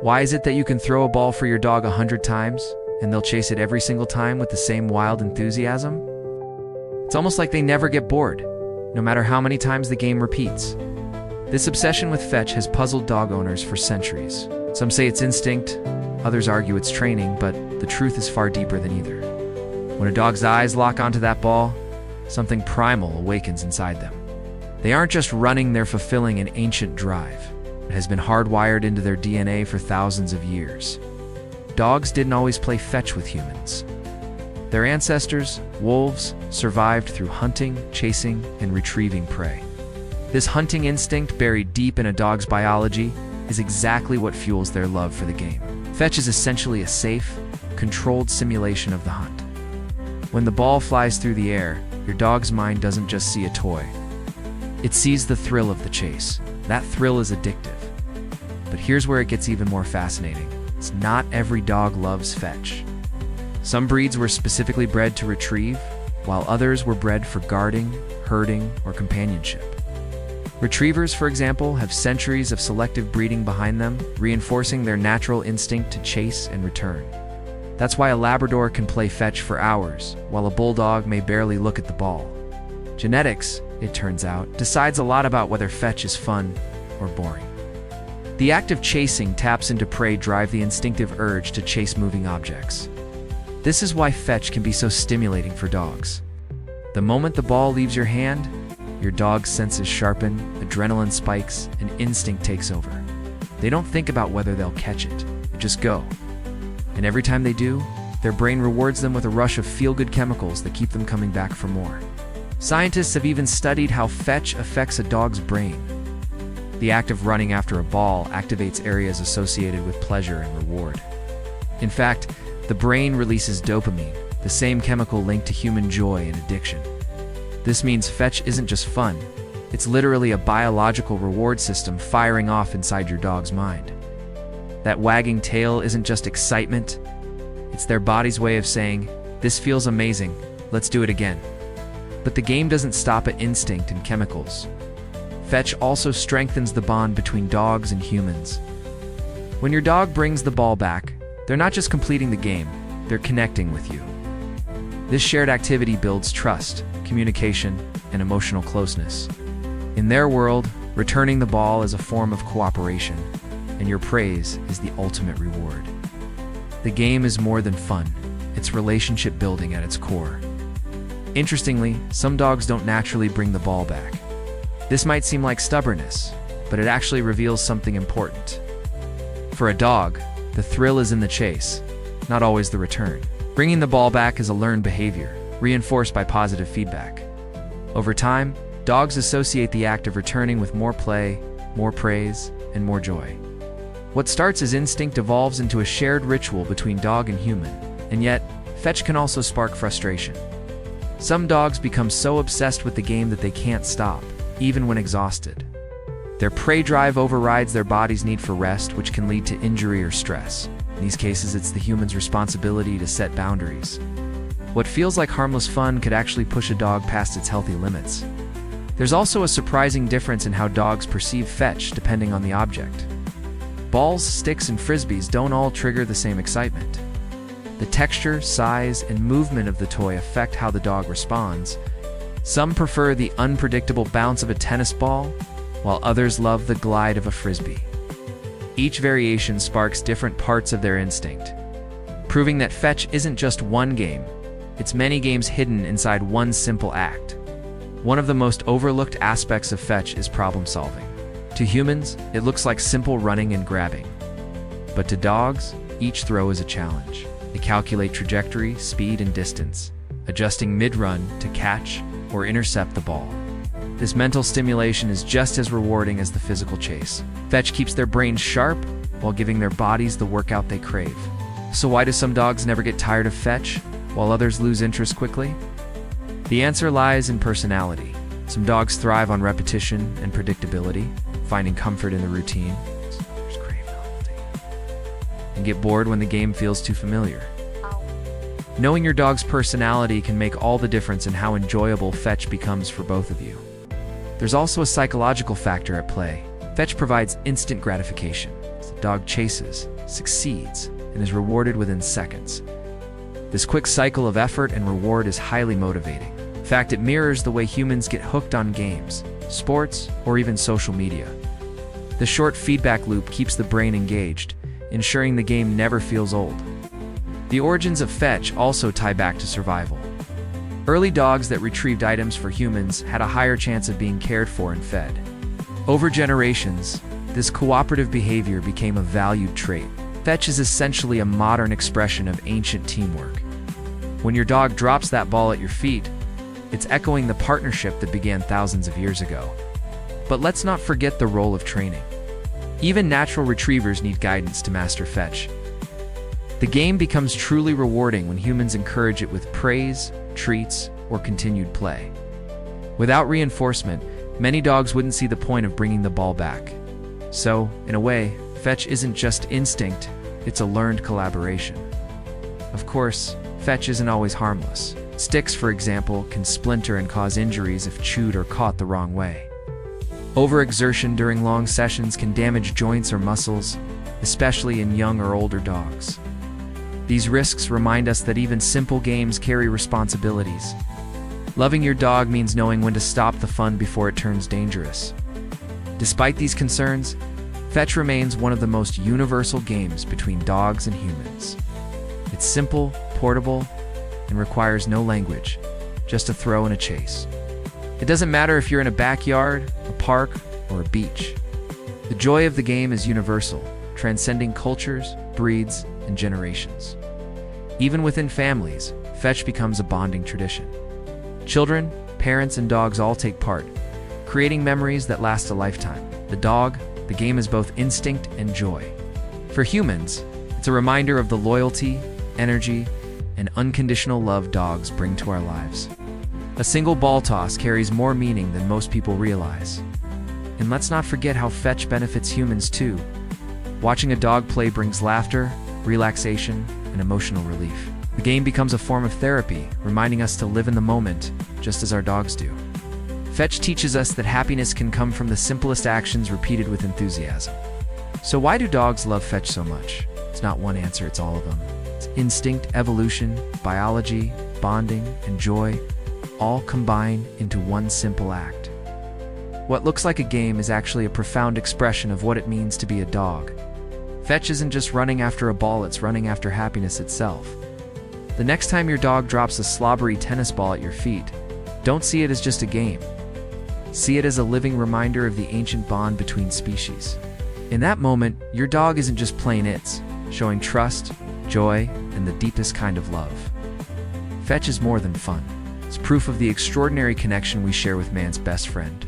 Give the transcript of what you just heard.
Why is it that you can throw a ball for your dog 100 times, and they'll chase it every single time with the same wild enthusiasm? It's almost like they never get bored, no matter how many times the game repeats. This obsession with fetch has puzzled dog owners for centuries. Some say it's instinct, others argue it's training, but the truth is far deeper than either. When a dog's eyes lock onto that ball, something primal awakens inside them. They aren't just running, they're fulfilling an ancient drive. It has been hardwired into their DNA for thousands of years. Dogs didn't always play fetch with humans. Their ancestors, wolves, survived through hunting, chasing, and retrieving prey. This hunting instinct, buried deep in a dog's biology, is exactly what fuels their love for the game. Fetch is essentially a safe, controlled simulation of the hunt. When the ball flies through the air, your dog's mind doesn't just see a toy. It sees the thrill of the chase. That thrill is addictive. But here's where it gets even more fascinating. It's not every dog loves fetch. Some breeds were specifically bred to retrieve, while others were bred for guarding, herding, or companionship. Retrievers, for example, have centuries of selective breeding behind them, reinforcing their natural instinct to chase and return. That's why a Labrador can play fetch for hours, while a Bulldog may barely look at the ball. Genetics, it turns out, decides a lot about whether fetch is fun or boring. The act of chasing taps into prey drive, the instinctive urge to chase moving objects. This is why fetch can be so stimulating for dogs. The moment the ball leaves your hand, your dog's senses sharpen, adrenaline spikes, and instinct takes over. They don't think about whether they'll catch it, they just go. And every time they do, their brain rewards them with a rush of feel-good chemicals that keep them coming back for more. Scientists have even studied how fetch affects a dog's brain. The act of running after a ball activates areas associated with pleasure and reward. In fact, the brain releases dopamine, the same chemical linked to human joy and addiction. This means fetch isn't just fun, it's literally a biological reward system firing off inside your dog's mind. That wagging tail isn't just excitement, it's their body's way of saying, "This feels amazing, let's do it again." But the game doesn't stop at instinct and chemicals. Fetch also strengthens the bond between dogs and humans. When your dog brings the ball back, they're not just completing the game, they're connecting with you. This shared activity builds trust, communication, and emotional closeness. In their world, returning the ball is a form of cooperation, and your praise is the ultimate reward. The game is more than fun, it's relationship building at its core. Interestingly, some dogs don't naturally bring the ball back. This might seem like stubbornness, but it actually reveals something important. For a dog, the thrill is in the chase, not always the return. Bringing the ball back is a learned behavior, reinforced by positive feedback. Over time, dogs associate the act of returning with more play, more praise, and more joy. What starts as instinct evolves into a shared ritual between dog and human, and yet, fetch can also spark frustration. Some dogs become so obsessed with the game that they can't stop, even when exhausted. Their prey drive overrides their body's need for rest, which can lead to injury or stress. In these cases, it's the human's responsibility to set boundaries. What feels like harmless fun could actually push a dog past its healthy limits. There's also a surprising difference in how dogs perceive fetch depending on the object. Balls, sticks, and frisbees don't all trigger the same excitement. The texture, size, and movement of the toy affect how the dog responds. Some prefer the unpredictable bounce of a tennis ball, while others love the glide of a frisbee. Each variation sparks different parts of their instinct, proving that fetch isn't just one game, it's many games hidden inside one simple act. One of the most overlooked aspects of fetch is problem solving. To humans, it looks like simple running and grabbing. But to dogs, each throw is a challenge. They calculate trajectory, speed, and distance, adjusting mid-run to catch or intercept the ball. This mental stimulation is just as rewarding as the physical chase. Fetch keeps their brains sharp while giving their bodies the workout they crave. So why do some dogs never get tired of fetch, while others lose interest quickly? The answer lies in personality. Some dogs thrive on repetition and predictability, finding comfort in the routine. Others crave novelty and get bored when the game feels too familiar. Knowing your dog's personality can make all the difference in how enjoyable fetch becomes for both of you. There's also a psychological factor at play. Fetch provides instant gratification. The dog chases, succeeds, and is rewarded within seconds. This quick cycle of effort and reward is highly motivating. In fact, it mirrors the way humans get hooked on games, sports, or even social media. The short feedback loop keeps the brain engaged, ensuring the game never feels old. The origins of fetch also tie back to survival. Early dogs that retrieved items for humans had a higher chance of being cared for and fed. Over generations, this cooperative behavior became a valued trait. Fetch is essentially a modern expression of ancient teamwork. When your dog drops that ball at your feet, it's echoing the partnership that began thousands of years ago. But let's not forget the role of training. Even natural retrievers need guidance to master fetch. The game becomes truly rewarding when humans encourage it with praise, treats, or continued play. Without reinforcement, many dogs wouldn't see the point of bringing the ball back. So, in a way, fetch isn't just instinct, it's a learned collaboration. Of course, fetch isn't always harmless. Sticks, for example, can splinter and cause injuries if chewed or caught the wrong way. Overexertion during long sessions can damage joints or muscles, especially in young or older dogs. These risks remind us that even simple games carry responsibilities. Loving your dog means knowing when to stop the fun before it turns dangerous. Despite these concerns, fetch remains one of the most universal games between dogs and humans. It's simple, portable, and requires no language, just a throw and a chase. It doesn't matter if you're in a backyard, a park, or a beach. The joy of the game is universal, transcending cultures, breeds, and generations. Even within families, fetch becomes a bonding tradition. Children, parents, and dogs all take part, creating memories that last a lifetime. The game is both instinct and joy. For humans, it's a reminder of the loyalty, energy, and unconditional love dogs bring to our lives. A single ball toss carries more meaning than most people realize. And let's not forget how fetch benefits humans too. Watching a dog play brings laughter, relaxation, and emotional relief. The game becomes a form of therapy, reminding us to live in the moment, just as our dogs do. Fetch teaches us that happiness can come from the simplest actions repeated with enthusiasm. So why do dogs love fetch so much? It's not one answer, it's all of them. It's instinct, evolution, biology, bonding, and joy, all combine into one simple act. What looks like a game is actually a profound expression of what it means to be a dog. Fetch isn't just running after a ball, it's running after happiness itself. The next time your dog drops a slobbery tennis ball at your feet, don't see it as just a game. See it as a living reminder of the ancient bond between species. In that moment, your dog isn't just playing, it's showing trust, joy, and the deepest kind of love. Fetch is more than fun. It's proof of the extraordinary connection we share with man's best friend.